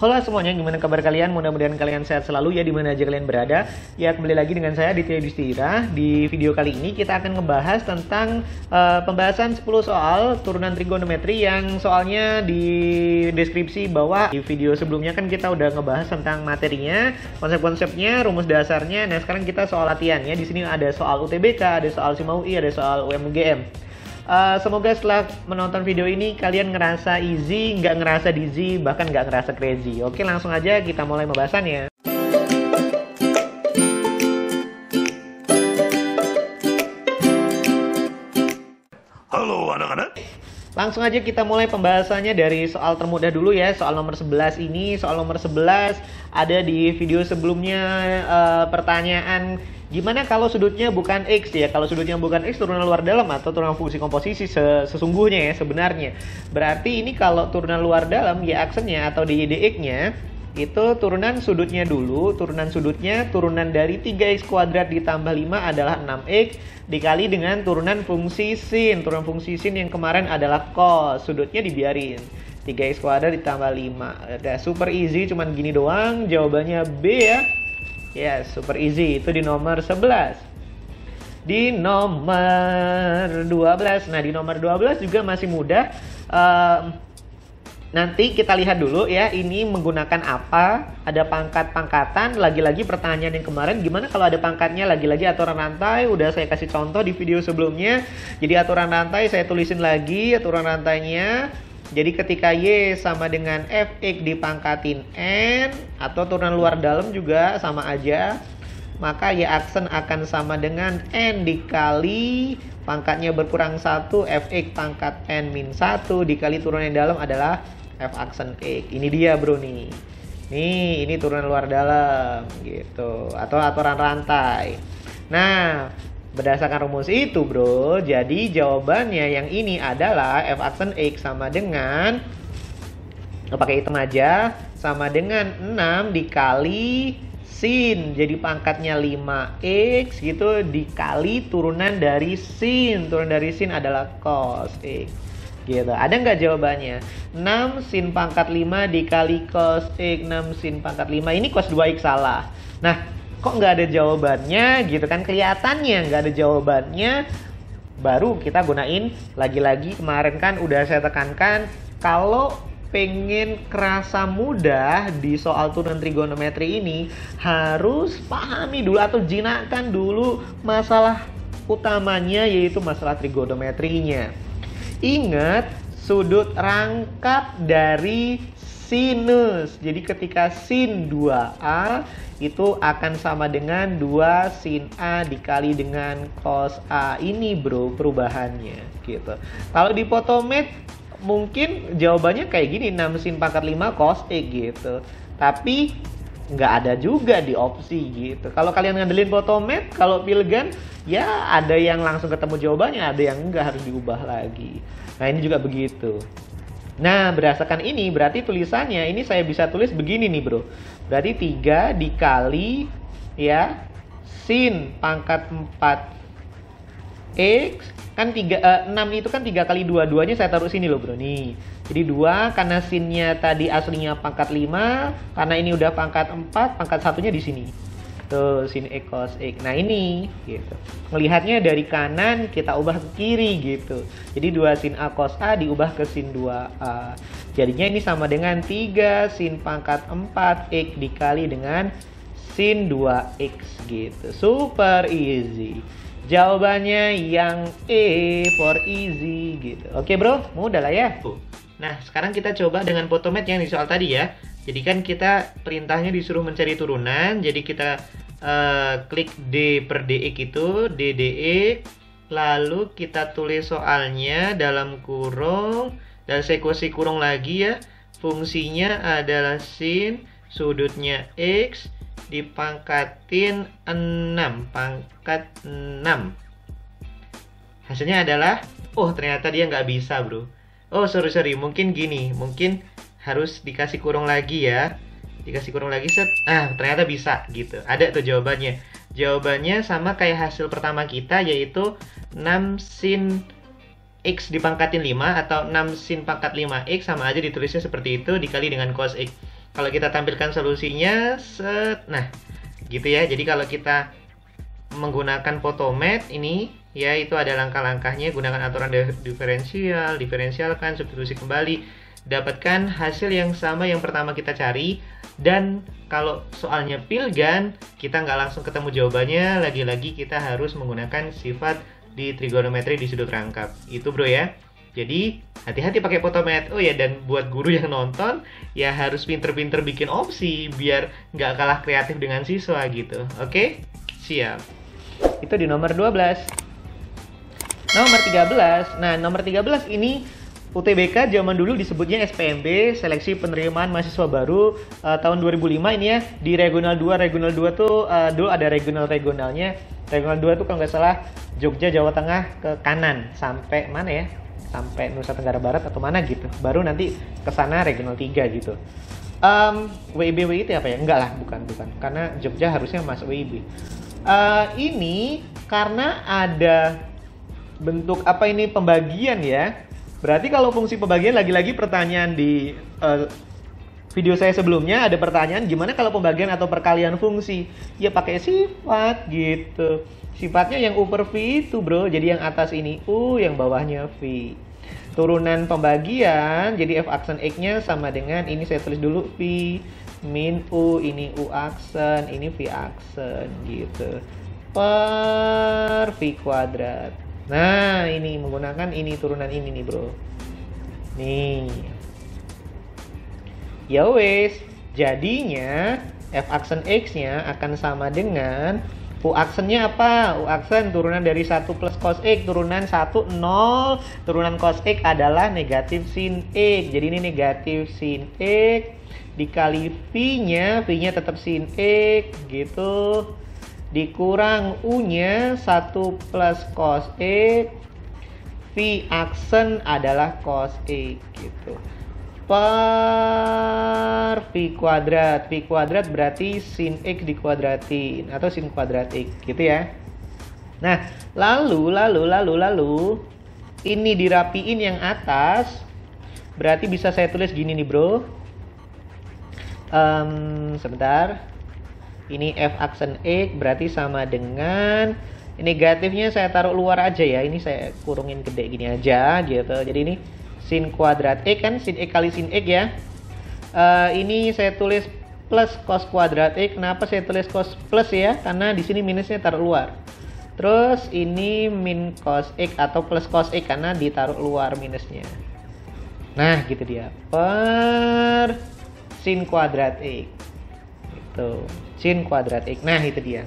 Halo semuanya, gimana kabar kalian? Mudah-mudahan kalian sehat selalu ya dimana aja kalian berada. Ya, kembali lagi dengan saya Ditya Yudhistira. Di video kali ini kita akan ngebahas tentang pembahasan 10 soal turunan trigonometri yang soalnya di deskripsi bawah. Di video sebelumnya kan kita udah ngebahas tentang materinya, konsep-konsepnya, rumus dasarnya. Nah, sekarang kita soal latihan ya. Di sini ada soal UTBK, ada soal SIMA UI, ada soal UMUGM. Semoga setelah menonton video ini kalian ngerasa easy, nggak ngerasa dizzy, bahkan nggak ngerasa crazy. Oke, langsung aja kita mulai pembahasannya. Halo anak-anak. Langsung aja kita mulai pembahasannya dari soal termudah dulu ya. Soal nomor 11 ini, soal nomor 11 ada di video sebelumnya pertanyaan gimana kalau sudutnya bukan X ya. Kalau sudutnya bukan X, turunan luar dalam atau turunan fungsi komposisi sesungguhnya ya sebenarnya. Berarti ini kalau turunan luar dalam ya aksennya atau di DX-nya itu turunan sudutnya dulu. Turunan sudutnya turunan dari 3x kuadrat ditambah 5 adalah 6x dikali dengan turunan fungsi sin. Turunan fungsi sin yang kemarin adalah cos. Sudutnya dibiarin 3x kuadrat ditambah 5. Udah super easy, cuman gini doang. Jawabannya B ya. Ya, super easy. Itu di nomor 11. Di nomor 12. Nah, di nomor 12 juga masih mudah. Nanti kita lihat dulu ya, ini menggunakan apa? Ada pangkat-pangkatan. Lagi-lagi pertanyaan yang kemarin, gimana kalau ada pangkatnya? Lagi-lagi aturan rantai. Udah saya kasih contoh di video sebelumnya. Jadi aturan rantai saya tulisin lagi aturan rantainya. Jadi ketika Y sama dengan Fx dipangkatin N atau turunan luar dalam juga sama aja, maka Y aksen akan sama dengan N dikali pangkatnya berkurang 1 Fx pangkat N min 1 dikali turunan yang dalam adalah F aksen X. Ini dia bro nih. Nih ini turunan luar dalam gitu atau aturan rantai. Nah, berdasarkan rumus itu bro, jadi jawabannya yang ini adalah F aksen X sama dengan, pakai hitam aja, sama dengan 6 dikali sin. Jadi pangkatnya 5x gitu dikali turunan dari sin. Turunan dari sin adalah cos X gitu. Ada nggak jawabannya? 6 sin pangkat 5 dikali cos X. 6 sin pangkat 5, ini cos 2x salah. Nah, kok nggak ada jawabannya gitu kan, kelihatannya nggak ada jawabannya. Baru kita gunain lagi-lagi, kemarin kan udah saya tekankan, kalau pengen kerasa mudah di soal turunan trigonometri ini harus pahami dulu atau jinakkan dulu masalah utamanya, yaitu masalah trigonometrinya. Ingat sudut rangkap dari sinus. Jadi ketika sin 2A itu akan sama dengan 2 sin A dikali dengan cos A. Ini bro perubahannya gitu. Kalau di Photomath mungkin jawabannya kayak gini, 6 sin pangkat 5 cos X gitu. Tapi nggak ada juga di opsi gitu. Kalau kalian ngandelin Photomath, kalau Pilgan ya ada yang langsung ketemu jawabannya, ada yang nggak, harus diubah lagi. Nah ini juga begitu. Nah, berdasarkan ini berarti tulisannya ini saya bisa tulis begini nih, bro. Berarti 3 dikali ya sin pangkat 4x kan 6 itu kan 3 kali 2. 2-nya saya taruh sini loh, bro. Nih. Jadi 2 karena sinnya tadi aslinya pangkat 5, karena ini udah pangkat 4, pangkat satunya di sini. Tuh, sin X cos X. Nah ini gitu. Melihatnya dari kanan kita ubah ke kiri gitu. Jadi 2 sin A cos A diubah ke sin 2A. Jadinya ini sama dengan 3 sin pangkat 4X dikali dengan sin 2X gitu. Super easy. Jawabannya yang E for easy gitu. Oke bro, mudah lah ya. Nah sekarang kita coba dengan Photomath yang di soal tadi ya. Jadi kan kita perintahnya disuruh mencari turunan. Jadi kita klik D per DX itu, DDX. Lalu kita tulis soalnya dalam kurung. Dan saya kasih kurung lagi ya. Fungsinya adalah sin, sudutnya X, dipangkatin 6. Pangkat 6. Hasilnya adalah, oh ternyata dia nggak bisa bro. Oh sorry, mungkin gini. Mungkin harus dikasih kurung lagi ya. Dikasih kurung lagi set. Ternyata bisa gitu. Ada tuh jawabannya. Jawabannya sama kayak hasil pertama kita, yaitu 6 sin X dipangkatin 5 atau 6 sin pangkat 5X sama aja ditulisnya seperti itu dikali dengan cos X. Kalau kita tampilkan solusinya, set. Nah, gitu ya. Jadi kalau kita menggunakan Photomath ini, ya itu ada langkah-langkahnya. Gunakan aturan diferensial, diferensialkan, substitusi kembali, dapatkan hasil yang sama yang pertama kita cari. Dan kalau soalnya Pilgan, kita nggak langsung ketemu jawabannya, lagi-lagi kita harus menggunakan sifat di trigonometri di sudut rangkap. Itu bro ya. Jadi hati-hati pakai Photomath. Oh ya, dan buat guru yang nonton ya harus pinter-pinter bikin opsi biar nggak kalah kreatif dengan siswa gitu. Oke? Siap. Itu di nomor 12. Nomor 13. Nah, nomor 13 ini UTBK zaman dulu disebutnya SPMB, Seleksi Penerimaan Mahasiswa Baru, tahun 2005 ini ya. Di Regional 2, Regional 2 tuh dulu ada regional-regionalnya. Regional 2 tuh kalau nggak salah Jogja, Jawa Tengah ke kanan sampai mana ya? Sampai Nusa Tenggara Barat atau mana gitu. Baru nanti ke sana Regional 3 gitu. WIB WIT apa ya? Enggak lah, bukan. Karena Jogja harusnya masuk WIB. Ini karena ada bentuk apa ini pembagian ya. Berarti kalau fungsi pembagian, lagi-lagi pertanyaan di video saya sebelumnya ada pertanyaan gimana kalau pembagian atau perkalian fungsi? Ya pakai sifat gitu. Sifatnya yang upper V itu bro, jadi yang atas ini U, yang bawahnya V. Turunan pembagian, jadi F aksen X-nya sama dengan, ini saya tulis dulu V min U, ini U aksen, ini V aksen gitu. Per V kuadrat. Nah, ini menggunakan ini turunan ini nih bro. Nih. Ya wes, jadinya F aksen X-nya akan sama dengan U aksennya apa? U aksen turunan dari 1 plus cos X, turunan 1, 0, turunan cos X adalah negatif sin X. Jadi ini negatif sin X, dikali V-nya, V-nya tetap sin X, gitu. Dikurang U-nya, 1 plus cos X, V aksen adalah cos X, gitu. Per V kuadrat. V kuadrat berarti sin X dikuadratin atau sin kuadrat X gitu ya. Nah, lalu ini dirapiin yang atas. Berarti bisa saya tulis gini nih bro. Sebentar. Ini F aksen X berarti sama dengan negatifnya saya taruh luar aja ya. Ini saya kurungin gede gini aja gitu. Jadi ini sin kuadrat X kan, sin X kali sin X ya. Ini saya tulis plus cos kuadrat X. Kenapa saya tulis cos plus ya? Karena di sini minusnya taruh luar. Terus ini min cos X atau plus cos X karena ditaruh luar minusnya. Nah, gitu dia. Per sin kuadrat X. Itu. Sin kuadrat X. Nah, itu dia.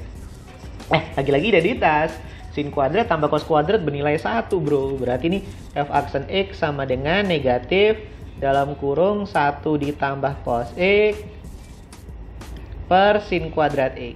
Lagi-lagi identitas. Sin kuadrat tambah cos kuadrat bernilai 1 bro. Berarti ini F aksen X sama dengan negatif dalam kurung 1 ditambah cos X per sin kuadrat X.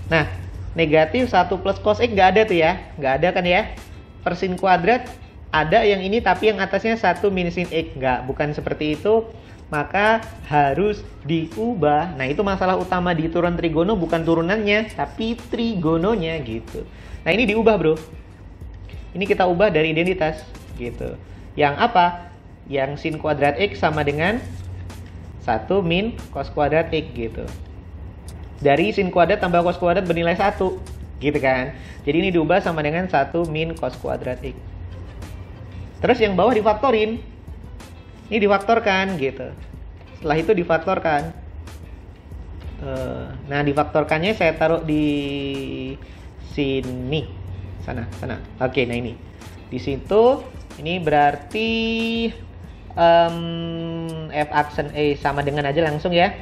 Nah, negatif 1 plus cos X nggak ada tuh ya. Nggak ada kan ya. Per sin kuadrat ada yang ini tapi yang atasnya 1 min sin X. Nggak, bukan seperti itu. Maka harus diubah. Nah, itu masalah utama di turun trigono, bukan turunannya tapi trigononya gitu. Nah, ini diubah bro. Ini kita ubah dari identitas gitu. Yang apa? Yang sin kuadrat X sama dengan 1 min cos kuadrat X gitu. Dari sin kuadrat tambah cos kuadrat bernilai 1 gitu kan. Jadi ini diubah sama dengan 1 min cos kuadrat X. Terus yang bawah difaktorin. Ini difaktorkan gitu. Setelah itu difaktorkan. Nah, difaktorkannya saya taruh di sini, sana. Oke, nah ini di situ. Ini berarti F aksen sama dengan aja langsung ya.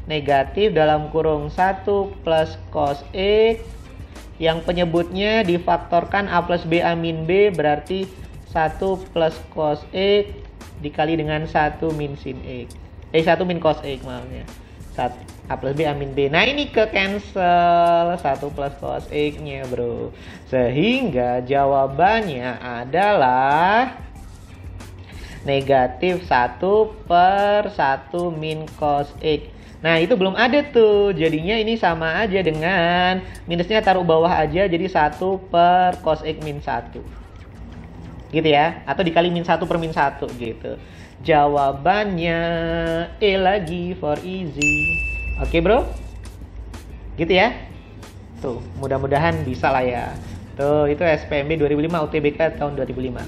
Negatif dalam kurung 1 plus cos X. Yang penyebutnya difaktorkan A plus B A min B berarti 1 plus cos X dikali dengan 1 min sin X. 1 min cos X maksudnya. 1 A plus B A min B. Nah, ini ke cancel 1 plus cos X-nya, bro. Sehingga jawabannya adalah negatif 1 per 1 min cos X. Nah, itu belum ada tuh. Jadinya ini sama aja dengan minusnya taruh bawah aja. Jadi 1 per cos X min 1. Gitu ya, atau dikali min 1 per min 1 gitu. Jawabannya E lagi, for easy. Oke bro, gitu ya. Tuh, mudah-mudahan bisa lah ya. Tuh, itu SPMB 2005, UTBK tahun 2005.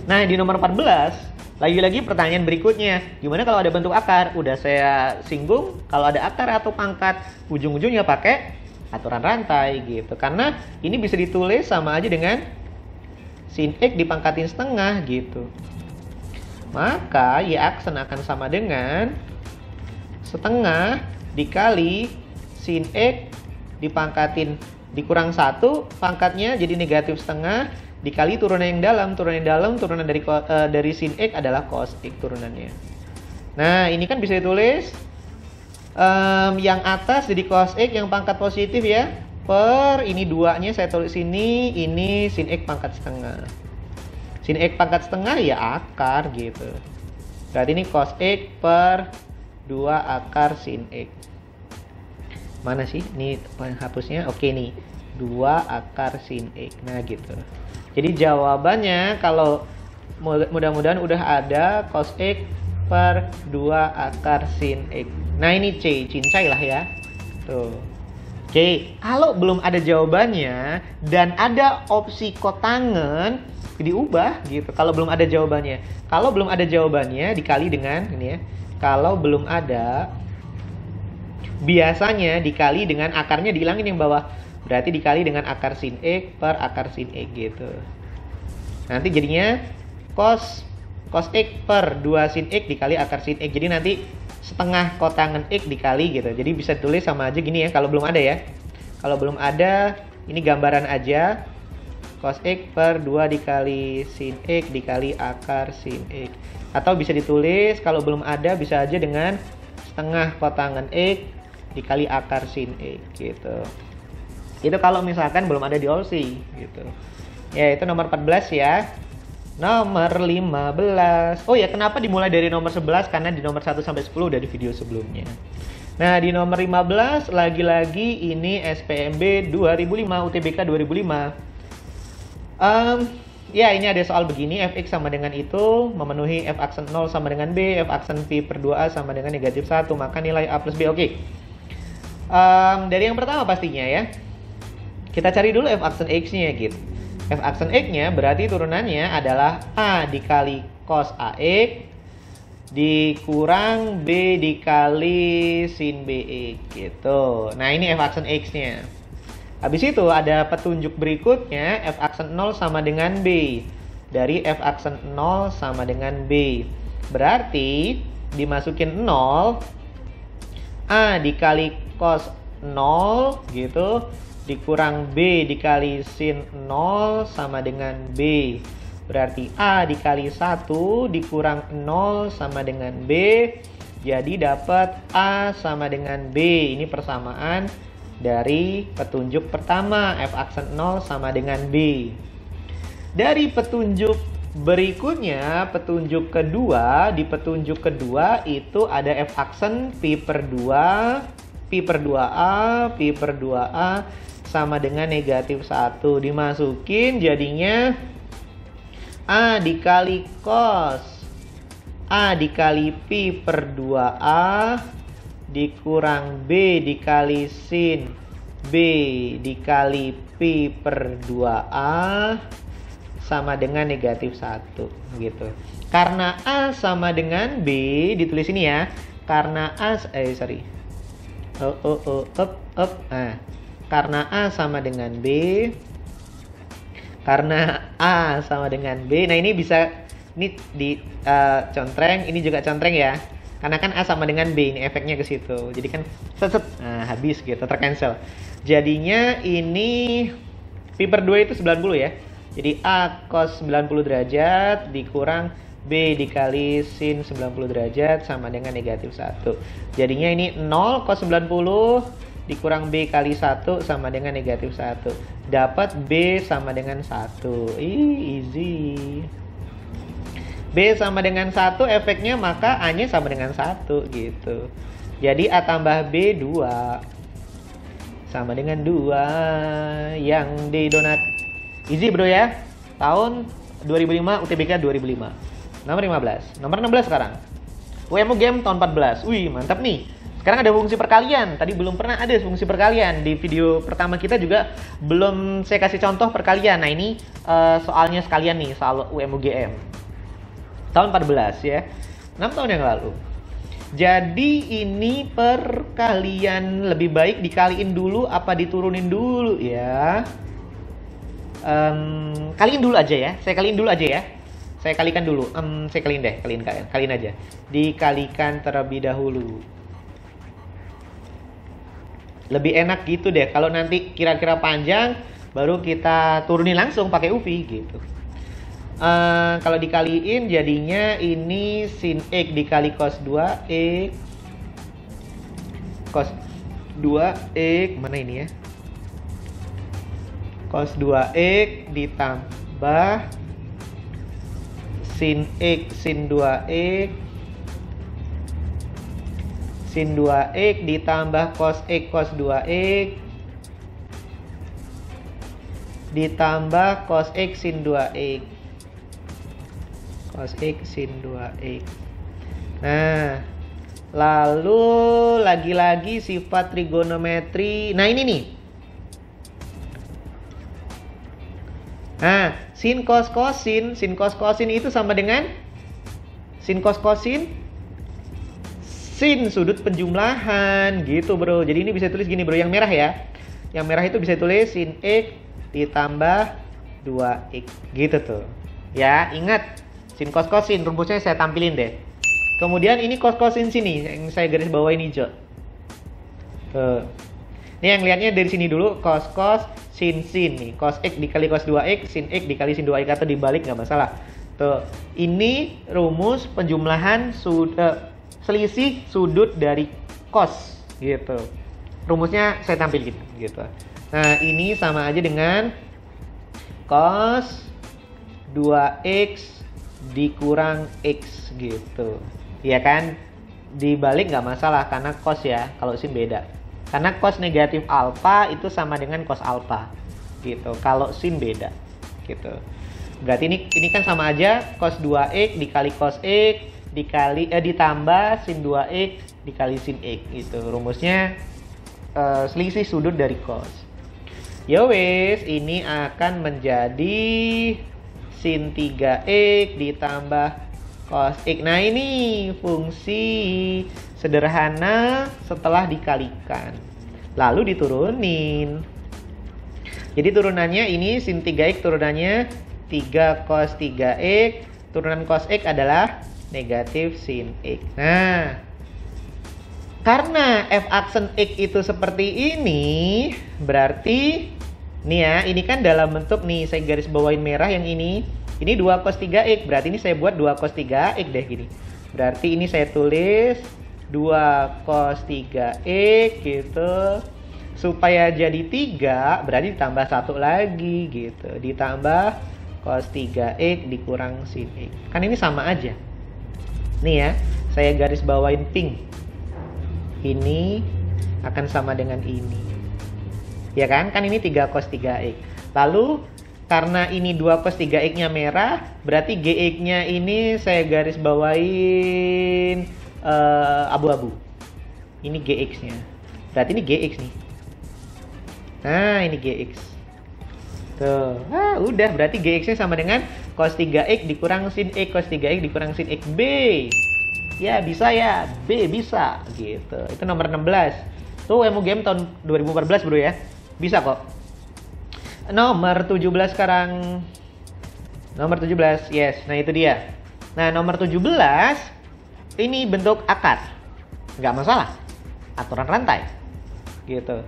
Nah, di nomor 14, lagi-lagi pertanyaan berikutnya. Gimana kalau ada bentuk akar? Udah saya singgung, kalau ada akar atau pangkat, ujung-ujungnya pakai aturan rantai gitu. Karena ini bisa ditulis sama aja dengan sin X dipangkatin setengah gitu. Maka Y aksen akan sama dengan setengah dikali sin X dipangkatin dikurang 1, pangkatnya jadi negatif setengah, dikali turunan yang dalam. Turunan dari sin X adalah cos X turunannya. Nah, ini kan bisa ditulis yang atas jadi cos X yang pangkat positif ya, per ini 2-nya saya tulis ini sin X pangkat setengah. Sin X pangkat setengah ya akar gitu. Berarti ini cos X per 2 akar sin X. Mana sih? Ini hapusnya. Oke nih. 2 akar sin X. Nah gitu. Jadi jawabannya kalau mudah-mudahan udah ada cos X per 2 akar sin X. Nah ini C. Cincai lah ya. Tuh. Oke. Kalau belum ada jawabannya dan ada opsi kotangan, diubah gitu. Kalau belum ada jawabannya. Kalau belum ada jawabannya dikali dengan ini ya. Kalau belum ada, biasanya dikali dengan akarnya dihilangin yang bawah. Berarti dikali dengan akar sin X per akar sin X gitu. Nanti jadinya cos X per 2 sin X dikali akar sin X. Jadi nanti setengah kotangan X dikali gitu. Jadi bisa tulis sama aja gini ya kalau belum ada ya. Kalau belum ada, ini gambaran aja. Cos X per 2 dikali sin X dikali akar sin X. Atau bisa ditulis kalau belum ada bisa aja dengan setengah kotangan X dikali akar sin X gitu. Itu kalau misalkan belum ada di opsi gitu. Ya itu nomor 14 ya. Nomor 15. Oh ya, kenapa dimulai dari nomor 11? Karena di nomor 1 sampai 10 udah di video sebelumnya. Nah, di nomor 15 lagi-lagi ini SPMB 2005 UTBK 2005. Ya ini ada soal begini, fx sama dengan itu, memenuhi f aksen 0 sama dengan b, f aksen pi per 2a sama dengan negatif 1, maka nilai a plus b. Oke. Dari yang pertama pastinya ya, kita cari dulu f aksen x-nya gitu. F aksen x-nya berarti turunannya adalah a dikali cos ax dikurang b dikali sin bx gitu. Nah ini f aksen x-nya. Habis itu ada petunjuk berikutnya, f aksen 0 sama dengan b. Dari f aksen 0 sama dengan b. Berarti dimasukin 0, a dikali cos 0 gitu, dikurang b dikali sin 0 sama dengan b. Berarti a dikali 1 dikurang 0 sama dengan b. Jadi dapat a sama dengan b. Ini persamaan dari petunjuk pertama, f aksen 0 sama dengan b. Dari petunjuk berikutnya, petunjuk kedua, di petunjuk kedua itu ada f aksen pi per 2, pi per 2a, pi per 2a sama dengan negatif 1. Dimasukin jadinya a dikali cos a dikali pi per 2a dikurang b dikali sin b dikali pi per 2a sama dengan negatif 1 gitu. Karena a sama dengan b, ditulis ini ya. Karena a Nah, karena a sama dengan b, karena a sama dengan b. Nah, ini bisa ini di contreng, ini juga contreng ya. Karena kan A sama dengan B, ini efeknya ke situ. Jadi kan nah habis gitu, tercancel. Jadinya ini pi per 2 itu 90 ya. Jadi A cos 90 derajat dikurang B dikali sin 90 derajat sama dengan negatif 1. Jadinya ini 0 cos 90 dikurang B kali 1 sama dengan negatif 1. Dapat B sama dengan 1. Easy. B sama dengan 1 efeknya maka A-nya sama dengan 1 gitu. Jadi A tambah B 2 sama dengan 2 yang D donat. Easy bro ya. Tahun 2005 UTBK 2005. Nomor 15. Nomor 16 sekarang. WMU game tahun 14. Wih, mantap nih. Sekarang ada fungsi perkalian. Tadi belum pernah ada fungsi perkalian. Di video pertama kita juga belum saya kasih contoh perkalian. Nah, ini soalnya sekalian nih, soal UMUGM. Tahun 14 ya. 6 tahun yang lalu. Jadi ini perkalian lebih baik dikaliin dulu apa diturunin dulu ya? Kaliin dulu aja ya. Saya kaliin dulu aja ya. Saya kalikan dulu. Saya kaliin deh, kaliin aja. Dikalikan terlebih dahulu. Lebih enak gitu deh. Kalau nanti kira-kira panjang, baru kita turunin langsung pakai UV gitu. Kalau dikaliin jadinya ini sin X dikali cos 2X. Cos 2X, mana ini ya? Cos 2X ditambah sin X sin 2X. Sin 2X ditambah cos X cos 2X ditambah cos X sin 2X. Cos X sin 2X. Nah, lalu lagi-lagi sifat trigonometri. Nah, ini nih. Nah, sin cos cosin itu sama dengan sin cos cosin sin sudut penjumlahan gitu, Bro. Jadi ini bisa tulis gini, Bro, yang merah ya. Yang merah itu bisa tulis sin X ditambah 2X gitu tuh. Ya, ingat sin cos cosin rumusnya saya tampilin deh. Kemudian ini cos cosin sini yang saya garis bawain hijau. Tuh. Ini yang lihatnya dari sini dulu, cos sin nih. Cos X dikali cos 2X, sin X dikali sin 2X atau dibalik nggak masalah. Tuh. Ini rumus penjumlahan selisih sudut dari cos gitu. Rumusnya saya tampilin gitu. Nah, ini sama aja dengan cos 2X dikurang X gitu. Iya kan? Dibalik nggak masalah karena cos ya, kalau sin beda. Karena cos negatif alfa itu sama dengan cos alfa gitu. Kalau sin beda gitu. Berarti ini kan sama aja cos 2X dikali cos X dikali ditambah sin 2X dikali sin X gitu. Rumusnya selisih sudut dari cos. Ya wes, ini akan menjadi sin 3X ditambah cos X. Nah, ini fungsi sederhana setelah dikalikan. Lalu diturunin. Jadi turunannya ini sin 3X turunannya 3 cos 3X. Turunan cos X adalah negatif sin X. Nah, karena f aksen X itu seperti ini, berarti nih ya, ini kan dalam bentuk nih, saya garis bawain merah yang ini. Ini 2 cos 3X, berarti ini saya buat 2 cos 3X deh gini. Berarti ini saya tulis 2 cos 3X gitu. Supaya jadi 3, berarti ditambah 1 lagi gitu. Ditambah cos 3X dikurang sin X. Kan ini sama aja. Nih ya, saya garis bawain pink. Ini akan sama dengan ini. Ya kan? Kan ini 3 cos 3X. Lalu karena ini 2 cos 3X-nya merah, berarti GX-nya ini saya garis bawain abu-abu. Ini GX-nya. Berarti ini GX nih. Nah, ini GX. Tuh. Udah, berarti GX-nya sama dengan cos 3X dikurang sin X, cos 3X dikurang sin X. B. Ya, bisa ya. B bisa. Gitu. Itu nomor 16. Tuh, UMUGM tahun 2014, Bro ya. Bisa kok. Nomor 17 sekarang. Nomor 17. Yes, nah itu dia. Nah, nomor 17 ini bentuk akar. Nggak masalah. Aturan rantai. Gitu.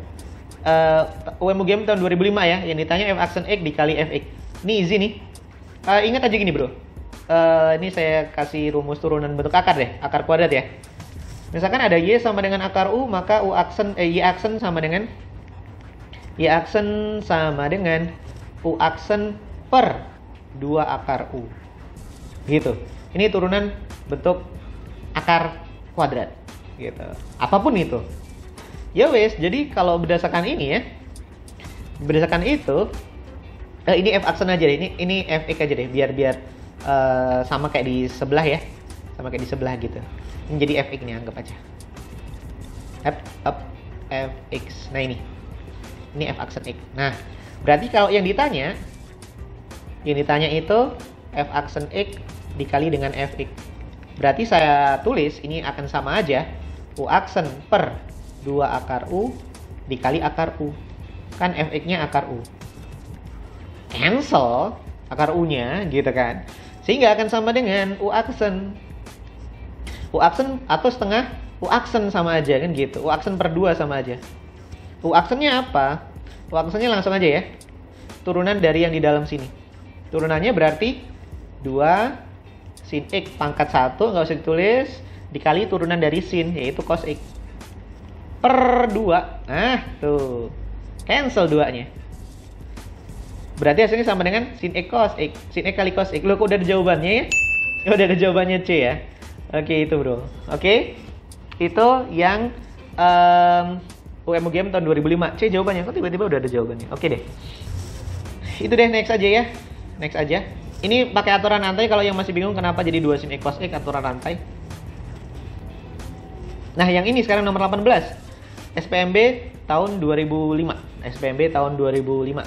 UMUGM tahun 2005 ya, yang ditanya f aksen X dikali fx. Ini easy nih. Ingat aja gini, Bro. Ini saya kasih rumus turunan bentuk akar deh, akar kuadrat ya. Misalkan ada y sama dengan akar u, maka y aksen sama dengan u aksen per 2 akar u. Gitu. Ini turunan bentuk akar kuadrat. Gitu. Apapun itu. Ya wes, jadi kalau berdasarkan ini ya, berdasarkan itu, ini f aksen aja deh, ini fx aja deh, biar sama kayak di sebelah ya. Sama kayak di sebelah gitu. Ini jadi fx nih, anggap aja. Fx. Nah ini f aksen x. Nah, berarti kalau yang ditanya itu f aksen x dikali dengan fx. Berarti saya tulis ini akan sama aja u aksen per 2 akar u dikali akar u. Kan fx-nya akar u. Cancel akar u-nya gitu kan. Sehingga akan sama dengan u aksen. U aksen atau setengah u aksen sama aja kan gitu. U aksen per 2 sama aja. U aksennya apa? U aksennya langsung aja ya. Turunan dari yang di dalam sini. Turunannya berarti 2 sin x pangkat 1, nggak usah ditulis, dikali turunan dari sin, yaitu cos x. Per 2. Nah, tuh. Cancel 2-nya. Berarti hasilnya sama dengan sin x cos x. Sin x kali cos x. Loh, kok udah ada jawabannya ya? Udah ada jawabannya C ya. Oke, itu bro. Oke. Itu yang UM-UGM tahun 2005. C jawabannya. Kok tiba-tiba udah ada jawabannya? Oke deh. Itu deh, next aja ya. Next aja. Ini pakai aturan rantai kalau yang masih bingung kenapa jadi 2 sin x cos x aturan rantai. Nah, yang ini sekarang nomor 18. SPMB tahun 2005. SPMB tahun 2005.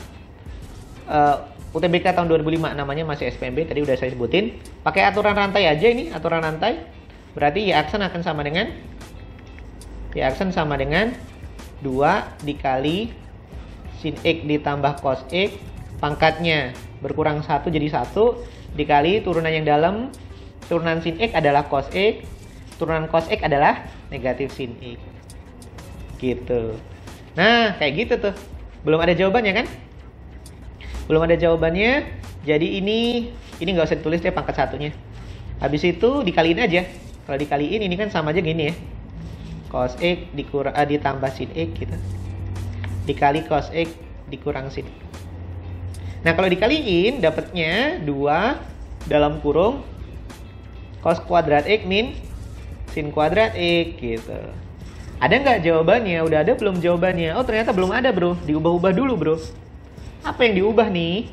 UTBK tahun 2005 namanya masih SPMB, tadi udah saya sebutin. Pakai aturan rantai aja ini, aturan rantai. Berarti y aksen akan sama dengan 2 dikali sin x ditambah cos x, pangkatnya berkurang 1 jadi 1, dikali turunan yang dalam, turunan sin x adalah cos x, turunan cos x adalah negatif sin x. Gitu. Nah, kayak gitu tuh. Belum ada jawabannya kan? Belum ada jawabannya. Jadi ini nggak usah ditulis deh pangkat satunya. Habis itu dikaliin aja. Kalau dikaliin ini kan sama aja gini ya. Cos x ditambah sin x gitu. Dikali cos x dikurang sin. Nah, kalau dikaliin dapatnya 2 dalam kurung cos kuadrat x min sin kuadrat x gitu. Ada nggak jawabannya? Udah ada belum jawabannya? Oh, ternyata belum ada bro. Diubah-ubah dulu bro. Apa yang diubah nih?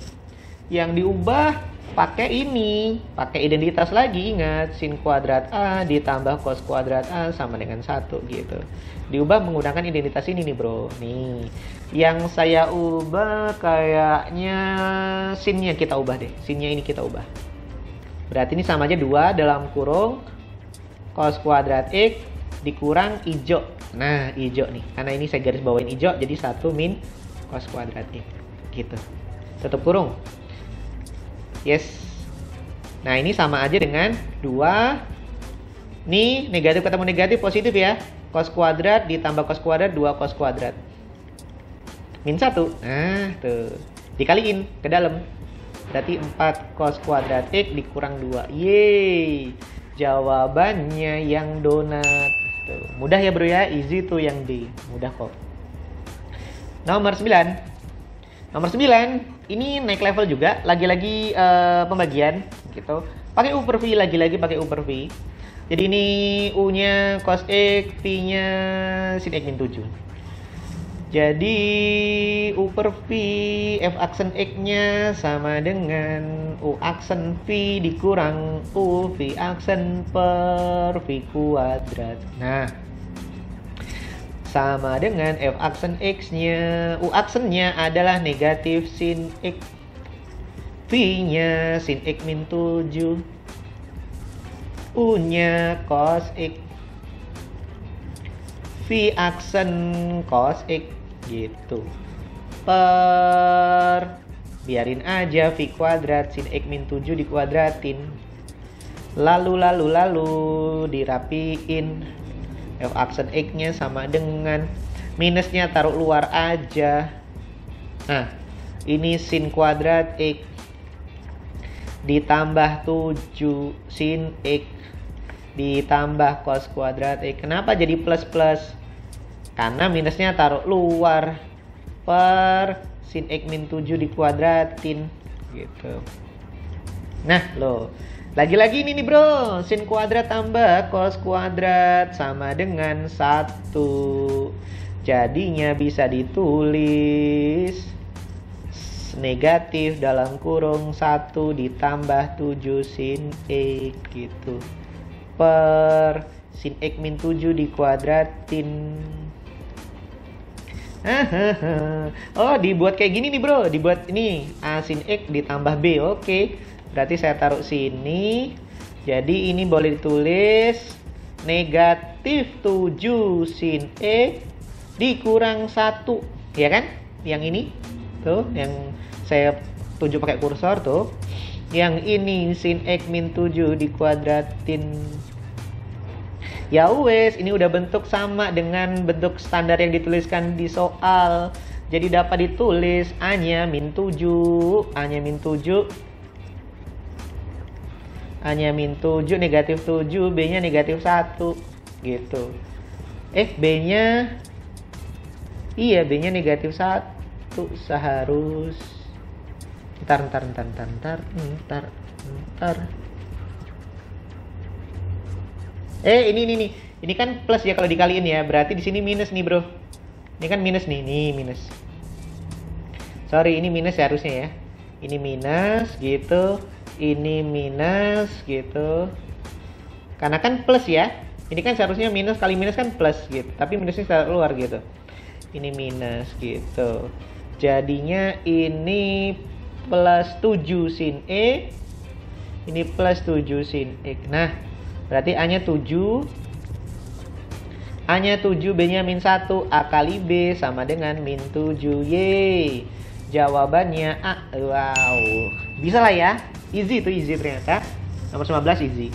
Yang diubah pakai ini, pakai identitas lagi. Ingat, sin kuadrat A ditambah cos kuadrat A sama dengan 1 gitu. Diubah menggunakan identitas ini nih bro. Nih, yang saya ubah kayaknya sinnya kita ubah deh. Sinnya ini kita ubah. Berarti ini sama aja 2 dalam kurung cos kuadrat X dikurang hijau. Nah, hijau nih. Karena ini saya garis bawain hijau, jadi 1 min cos kuadrat X. Gitu. Tutup kurung. Yes. Nah, ini sama aja dengan 2. Nih, negatif ketemu negatif positif ya. Cos kuadrat ditambah cos kuadrat 2 cos kuadrat. Min 1. Nah, tuh. Dikaliin ke dalam. Berarti 4 cos kuadrat X dikurang 2. Yeay. Jawabannya yang donat. Tuh. Mudah ya bro ya. Easy tuh yang D. Mudah kok. Nomor 9. Nomor 9, ini naik level juga, lagi-lagi pembagian gitu. Pakai U per V, lagi-lagi pakai U per V. Jadi ini U-nya cos X, V-nya sin X min 7. Jadi U per V, F aksen X-nya sama dengan U aksen V dikurang U V aksen per V kuadrat. Nah, sama dengan F aksen X-nya, U aksennya adalah negatif sin X, V-nya sin X min 7, U-nya cos X, V aksen cos X gitu. Per, biarin aja V kuadrat sin X min 7 dikuadratin. Lalu dirapiin. F aksen X-nya sama dengan minusnya taruh luar aja. Nah, ini sin kuadrat X ditambah 7 sin X ditambah cos kuadrat X. Kenapa jadi plus-plus? Karena minusnya taruh luar per sin X min 7 dikuadratin gitu. Nah, loh. Lagi-lagi ini nih bro, sin kuadrat tambah cos kuadrat sama dengan 1. Jadinya bisa ditulis negatif dalam kurung 1 ditambah 7 sin X gitu. Per sin X min 7 dikuadratin. Oh, dibuat kayak gini nih bro. Dibuat ini A sin X ditambah B. Oke. Berarti saya taruh sini. Jadi ini boleh ditulis negatif 7 sin X dikurang 1. Ya kan? Yang ini. Tuh, yang saya tunjuk pakai kursor tuh. Yang ini sin X min 7 dikuadratin. Ya wes, ini udah bentuk sama dengan bentuk standar yang dituliskan di soal. Jadi dapat ditulis A-nya min 7, A-nya min 7. A-nya min 7, negatif 7, B-nya negatif 1. Gitu. B-nya... Iya, B-nya negatif 1. Seharus... Ntar. Ini kan plus ya kalau dikaliin ya. Berarti di sini minus nih, bro. Ini kan minus nih, minus. Sorry, ini minus ya harusnya ya. Ini minus gitu. Ini minus gitu. Karena kan plus ya. Ini kan seharusnya minus kali minus kan plus gitu. Tapi minusnya keluar gitu. Ini minus gitu. Jadinya ini plus 7 sin E. Ini plus 7 sin X. Nah, berarti A-nya 7. A-nya 7, B-nya min 1. A kali B sama dengan min 7. Yeay. Jawabannya A. Wow. Bisa lah ya. Easy itu, easy ternyata. Nomor 15 easy.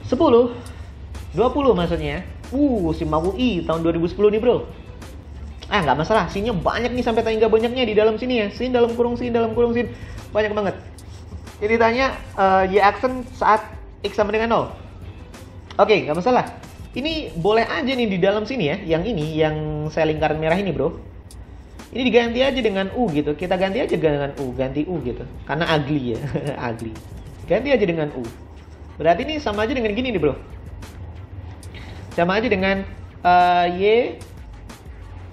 10. 20 maksudnya. SIM UI tahun 2010 nih bro. Nggak masalah. Sinnya banyak nih sampai tanya banyaknya di dalam sini ya. Sin dalam kurung sin, dalam kurung sin. Banyak banget. Jadi tanya Y aksen saat X sama dengan 0. Oke, nggak masalah. Ini boleh aja nih di dalam sini ya. Yang ini, yang saya lingkaran merah ini bro. Ini diganti aja dengan U gitu. Kita ganti aja dengan U. Ganti U gitu. Karena ugly ya. Ugly. Ganti aja dengan U. Berarti ini sama aja dengan gini nih bro. Sama aja dengan Y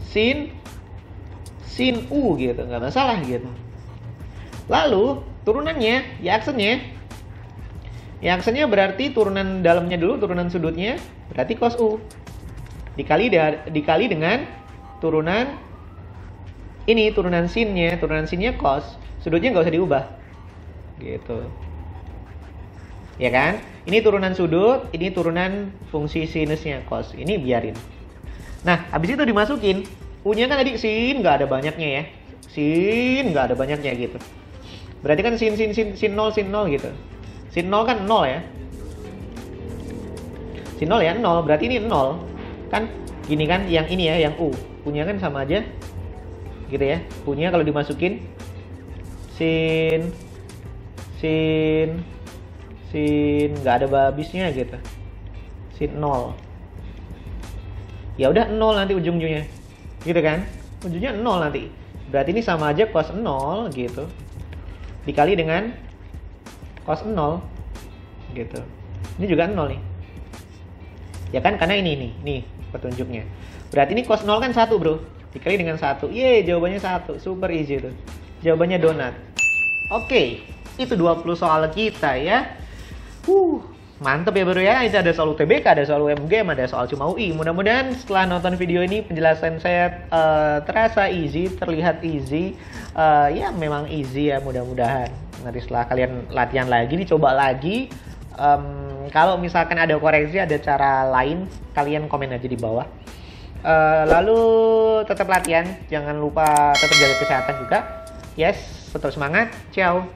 sin U gitu. Nggak masalah gitu. Lalu turunannya, Y aksennya berarti turunan dalamnya dulu, turunan sudutnya berarti cos U. Dikali dengan turunan ini, turunan sinnya cos. Sudutnya nggak usah diubah. Gitu. Ya kan? Ini turunan sudut, ini turunan fungsi sinusnya cos. Ini biarin. Nah, habis itu dimasukin. U-nya kan tadi sin nggak ada banyaknya ya. Sin nggak ada banyaknya gitu. Berarti kan sin 0 gitu. Sin 0 kan 0 ya. Sin 0 ya 0, berarti ini 0. Kan gini kan yang ini ya, yang U. U-nya kan sama aja. Gitu ya. U-nya kalau dimasukin sin nggak ada habisnya gitu. Sin 0. Ya udah 0 nanti ujung-ujungnya. Gitu kan? Ujungnya 0 nanti. Berarti ini sama aja cos 0 gitu. Dikali dengan cos 0 gitu. Ini juga 0 nih. Ya kan? Karena ini nih petunjuknya. Berarti ini cos 0 kan 1 bro. Dikali dengan 1. Yeay, jawabannya 1. Super easy tuh. Jawabannya donat. Oke, itu 20 soal kita ya. Mantep ya bro ya. Itu ada soal UTBK, ada soal UMGM, ada soal cuma UI. Mudah-mudahan setelah nonton video ini penjelasan saya terasa easy, terlihat easy. Ya memang easy ya, mudah-mudahan. Nanti setelah kalian latihan lagi, dicoba lagi. Kalau misalkan ada koreksi, ada cara lain, kalian komen aja di bawah. Lalu tetap latihan, jangan lupa tetap jaga kesehatan juga. Yes, tetap semangat. Ciao.